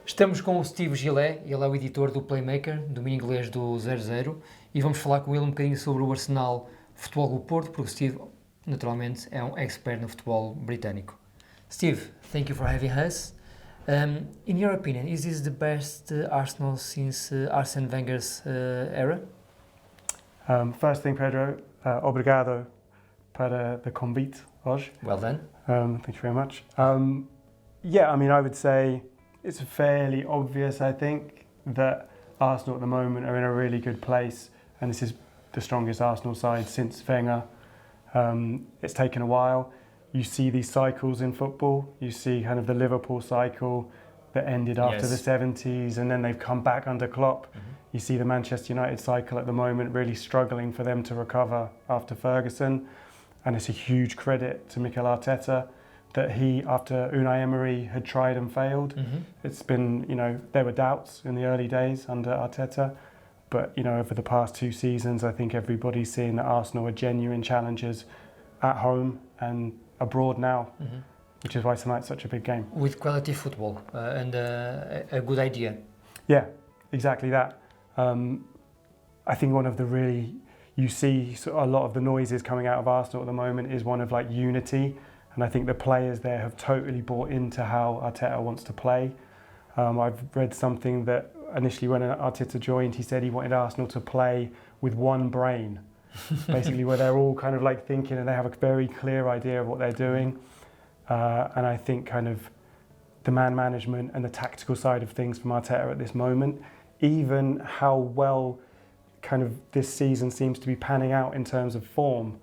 Estamos com o Steve Gillett, ele é o editor do Playmaker, domínio inglês do 00, e vamos falar com ele um bocadinho sobre o Arsenal Futebol do Porto, porque o Steve, naturalmente, é um expert no futebol britânico. Steve, thank you for having us. In your opinion, is this the best Arsenal since Arsene Wenger's era? First thing, Pedro, obrigado para the convite hoje. Well done. Thank you very much. Yeah, I mean, I would say it's fairly obvious, I think, that Arsenal at the moment are in a really good place, and this is the strongest Arsenal side since Wenger. It's taken a while. You see these cycles in football. You see kind of the Liverpool cycle that ended after the 70s, and then they've come back under Klopp. You see the Manchester United cycle at the moment really struggling for them to recover after Ferguson, and it's a huge credit to Mikel Arteta that he, after Unai Emery had tried and failed, it's been, there were doubts in the early days under Arteta, but, over the past 2 seasons, I think everybody's seeing that Arsenal are genuine challengers at home and abroad now, which is why tonight's such a big game. With quality football and a good idea. Yeah, exactly that. I think one of the really, you see a lot of the noises coming out of Arsenal at the moment is one of like unity. And I think the players there have totally bought into how Arteta wants to play. I've read something that initially when Arteta joined, he said he wanted Arsenal to play with one brain, basically where they're all kind of like thinking and they have a very clear idea of what they're doing. And I think kind of the man management and the tactical side of things from Arteta at this moment, even how well kind of this season seems to be panning out in terms of form.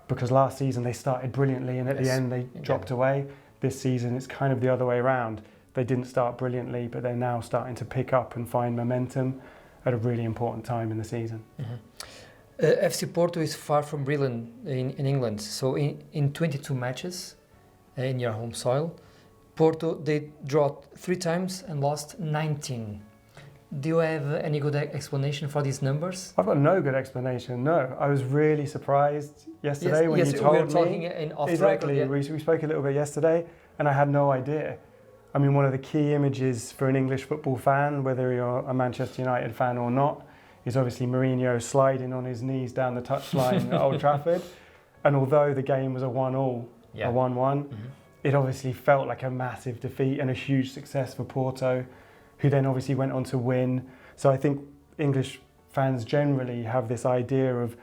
Because last season they started brilliantly and at the end they dropped away. This season it's kind of the other way around. They didn't start brilliantly, but they're now starting to pick up and find momentum at a really important time in the season. FC Porto is far from brilliant in England. So in 22 matches in your home soil, Porto, they drew 3 times and lost 19. Do you have any good explanation for these numbers? I've got no good explanation, no. I was really surprised yesterday when you told me. We were talking in off exactly, record, we spoke a little bit yesterday and I had no idea. I mean, one of the key images for an English football fan, whether you're a Manchester United fan or not, is obviously Mourinho sliding on his knees down the touchline at Old Trafford. And although the game was a 1-1, a 1-1, it obviously felt like a massive defeat and a huge success for Porto, who then obviously went on to win. So I think English fans generally have this idea of,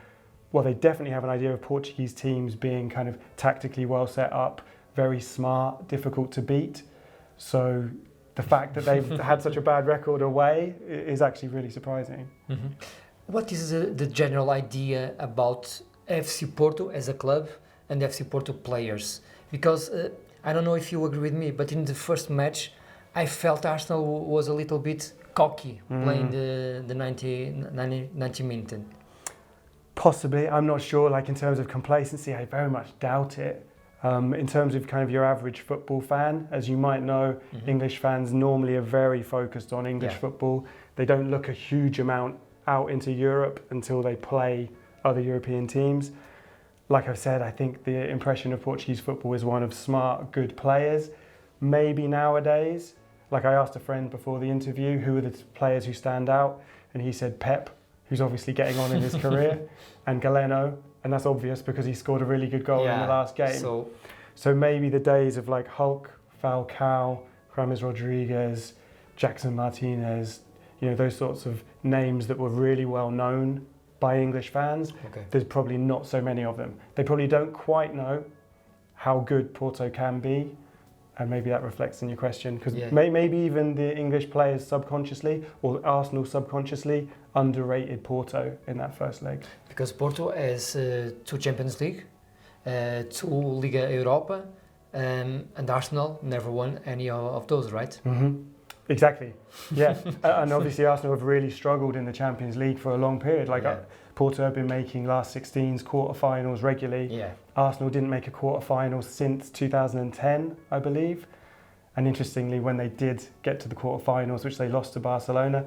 well, they definitely have an idea of Portuguese teams being kind of tactically well set up, very smart, difficult to beat. So the fact that they've had such a bad record away is actually really surprising. What is the general idea about FC Porto as a club and FC Porto players? Because I don't know if you agree with me, but in the first match, I felt Arsenal was a little bit cocky playing the 90 minutes. Possibly, I'm not sure. Like in terms of complacency, I very much doubt it. In terms of kind of your average football fan, as you might know, English fans normally are very focused on English football. They don't look a huge amount out into Europe until they play other European teams. Like I've said, I think the impression of Portuguese football is one of smart, good players. Maybe nowadays, like I asked a friend before the interview, who are the players who stand out? And he said Pep, who's obviously getting on in his career, and Galeno, and that's obvious because he scored a really good goal in the last game. So maybe the days of like Hulk, Falcao, James Rodriguez, Jackson Martinez, those sorts of names that were really well known by English fans, there's probably not so many of them. They probably don't quite know how good Porto can be. And maybe that reflects in your question, because maybe even the English players subconsciously, or Arsenal subconsciously, underrated Porto in that first leg. Because Porto has 2 Champions League, 2 Liga Europa, and Arsenal never won any of those, right? Exactly, yeah. And obviously Arsenal have really struggled in the Champions League for a long period. Porto have been making last 16s, quarterfinals regularly. Arsenal didn't make a quarterfinal since 2010, I believe. And interestingly, when they did get to the quarterfinals, which they lost to Barcelona,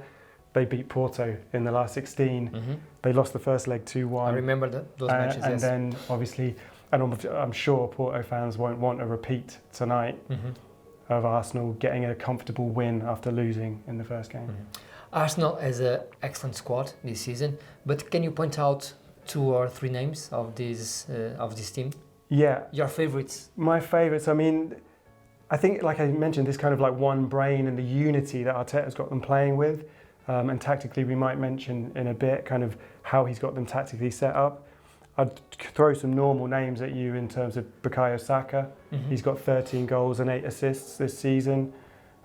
they beat Porto in the last 16. They lost the first leg 2-1. I remember those matches, and then obviously, and I'm sure Porto fans won't want a repeat tonight. of Arsenal getting a comfortable win after losing in the first game. Arsenal has an excellent squad this season, but can you point out 2 or 3 names of this team? Yeah. Your favourites? My favourites, I mean, I think, like I mentioned, this kind of like one brain and the unity that Arteta's got them playing with. And tactically, we might mention in a bit kind of how he's got them tactically set up. I'd throw some normal names at you in terms of Bukayo Saka. He's got 13 goals and 8 assists this season.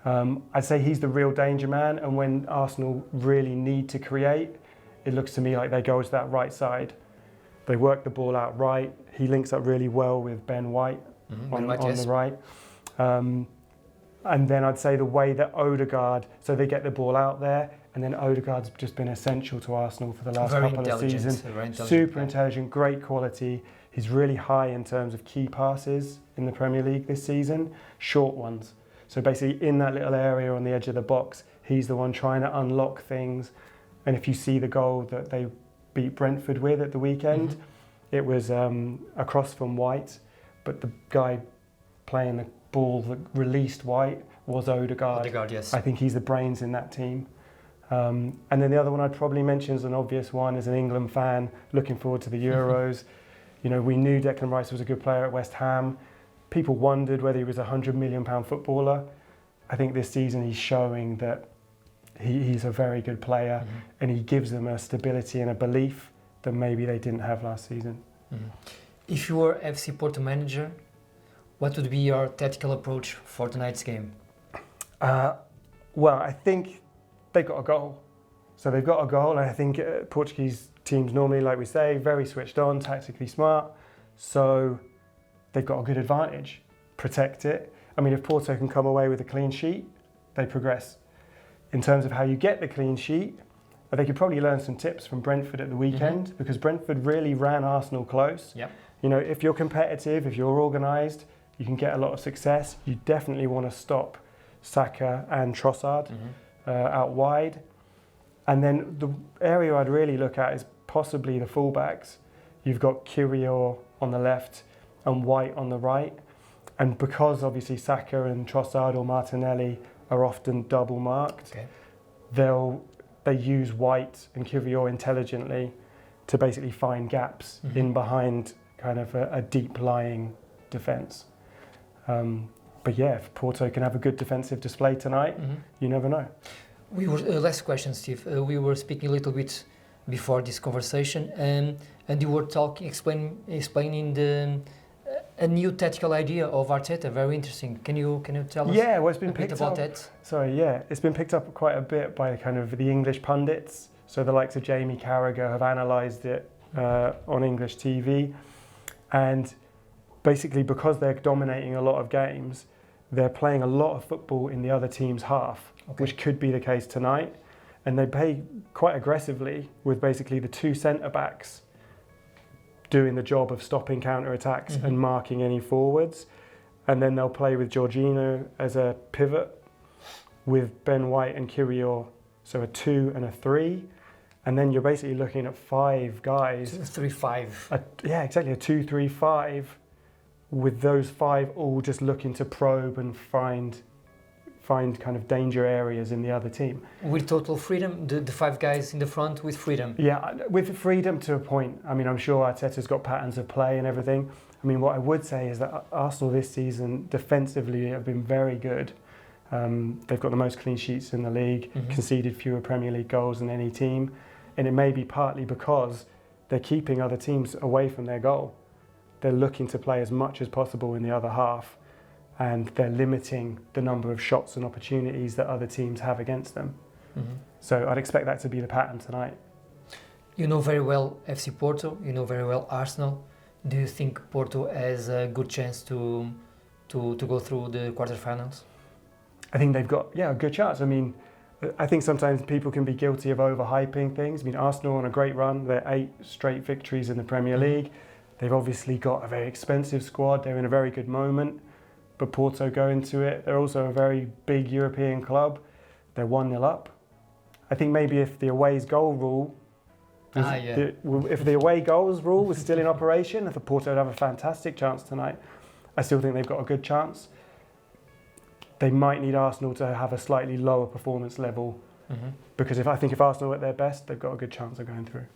I'd say he's the real danger man, and when Arsenal really need to create, it looks to me like they go to that right side. They work the ball out right. He links up really well with Ben White on the right. And then I'd say the way that Odegaard, so they get the ball out there, and then Odegaard's just been essential to Arsenal for the last couple of seasons. Super intelligent, great quality. He's really high in terms of key passes in the Premier League this season, short ones. So basically in that little area on the edge of the box, he's the one trying to unlock things. And if you see the goal that they beat Brentford with at the weekend, it was a cross from White, but the guy playing the ball that released White was Odegaard. Yes. I think he's the brains in that team. And then the other one I'd probably mention is an obvious one, as an England fan looking forward to the Euros. You know, we knew Declan Rice was a good player at West Ham. People wondered whether he was a £100 million footballer. I think this season he's showing that he's a very good player, and he gives them a stability and a belief that maybe they didn't have last season. If you were FC Porto manager, what would be your tactical approach for tonight's game? Well, I think they've got a goal. So they've got a goal, and I think Portuguese teams normally, like we say, very switched on, tactically smart. So they've got a good advantage. Protect it. I mean, if Porto can come away with a clean sheet, they progress. In terms of how you get the clean sheet, they could probably learn some tips from Brentford at the weekend, because Brentford really ran Arsenal close. Yep. You know, if you're competitive, if you're organised, you can get a lot of success. You definitely want to stop Saka and Trossard out wide. And then the area I'd really look at is possibly the fullbacks. You've got Kirill on the left and White on the right. And because obviously Saka and Trossard or Martinelli are often double marked, they use White and Kirill intelligently to basically find gaps in behind kind of a deep lying defence. But yeah, if Porto can have a good defensive display tonight, you never know. We were last question, Steve. We were speaking a little bit before this conversation, and you were explaining a new tactical idea of Arteta. Very interesting. Can you tell us? Yeah, well, it's been picked about up. that? Sorry, yeah, it's been picked up quite a bit by kind of the English pundits. So the likes of Jamie Carragher have analysed it on English TV, and basically because they're dominating a lot of games, they're playing a lot of football in the other team's half, which could be the case tonight. And they play quite aggressively with basically the 2 centre-backs doing the job of stopping counter-attacks and marking any forwards. And then they'll play with Jorginho as a pivot, with Ben White and Kirill, so a 2 and a 3. And then you're basically looking at 5 guys. 3-5. Yeah, exactly, a 2-3-5, with those 5 all just looking to probe and find kind of danger areas in the other team. With total freedom, the 5 guys in the front with freedom? Yeah, with freedom to a point. I mean, I'm sure Arteta's got patterns of play and everything. I mean, what I would say is that Arsenal this season defensively have been very good. They've got the most clean sheets in the league, conceded fewer Premier League goals than any team. And it may be partly because they're keeping other teams away from their goal. They're looking to play as much as possible in the other half, and they're limiting the number of shots and opportunities that other teams have against them. So I'd expect that to be the pattern tonight. You know very well FC Porto, you know very well Arsenal. Do you think Porto has a good chance to go through the quarterfinals? I think they've got, a good chance. I mean, I think sometimes people can be guilty of overhyping things. I mean, Arsenal on a great run, they're 8 straight victories in the Premier League. They've obviously got a very expensive squad. They're in a very good moment. But Porto go into it. They're also a very big European club. They're 1-0 up. I think maybe if the away goals rule was still in operation, I thought Porto would have a fantastic chance tonight. I still think they've got a good chance. they might need Arsenal to have a slightly lower performance level, because if Arsenal are at their best, they've got a good chance of going through.